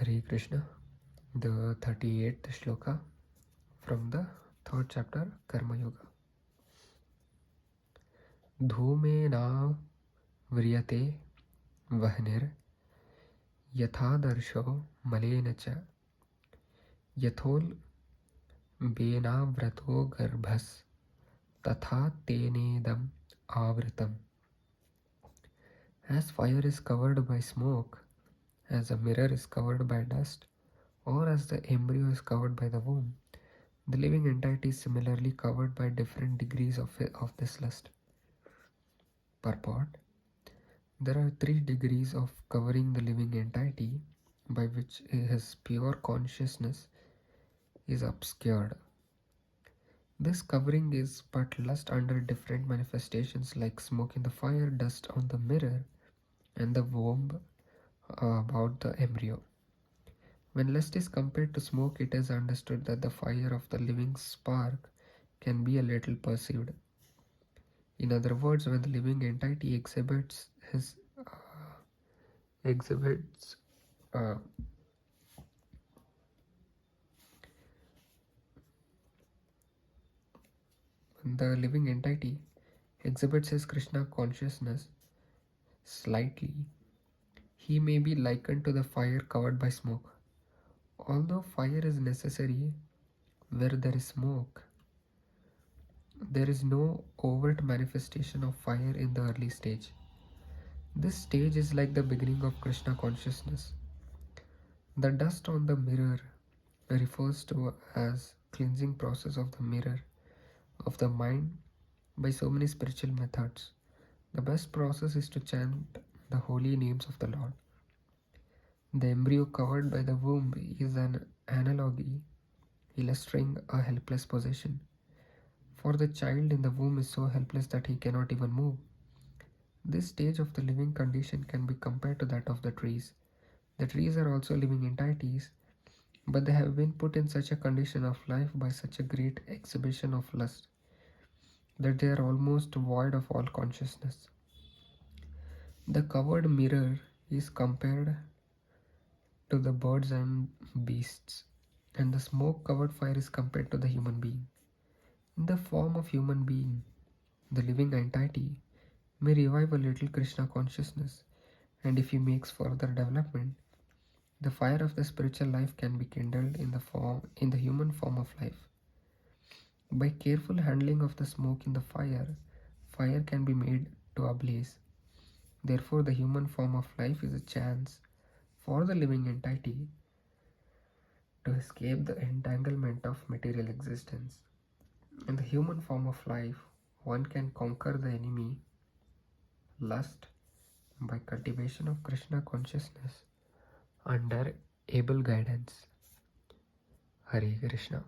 Hare Krishna, the 38th Shloka from the 3rd chapter, Karma Yoga. Dhumena vriyate vahnir yathadarsho malena cha yathol benavrato garbhas tatha tenedam avritam. As fire is covered by smoke, as a mirror is covered by dust, or as the embryo is covered by the womb, the living entity is similarly covered by different degrees of this lust. Purport: there are 3 degrees of covering the living entity by which his pure consciousness is obscured. This covering is but lust under different manifestations like smoke in the fire, dust on the mirror, and the womb about the embryo. When lust is compared to smoke, it is understood that the fire of the living spark can be a little perceived. In other words, when the living entity exhibits his Krishna consciousness slightly, he may be likened to the fire covered by smoke. Although fire is necessary where there is smoke, there is no overt manifestation of fire in the early stage. This stage is like the beginning of Krishna consciousness. The dust on the mirror refers to as cleansing process of the mirror of the mind by so many spiritual methods. The best process is to chant the holy names of the Lord. The embryo covered by the womb is an analogy illustrating a helpless position. For the child in the womb is so helpless that he cannot even move. This stage of the living condition can be compared to that of the trees. The trees are also living entities, but they have been put in such a condition of life by such a great exhibition of lust that they are almost void of all consciousness. The covered mirror is compared to the birds and beasts, and the smoke-covered fire is compared to the human being. In the form of human being, the living entity may revive a little Krishna consciousness, and if he makes further development, the fire of the spiritual life can be kindled in the human form of life. By careful handling of the smoke in the fire, fire can be made to ablaze. Therefore, the human form of life is a chance for the living entity to escape the entanglement of material existence. In the human form of life, one can conquer the enemy, lust, by cultivation of Krishna consciousness under able guidance. Hare Krishna.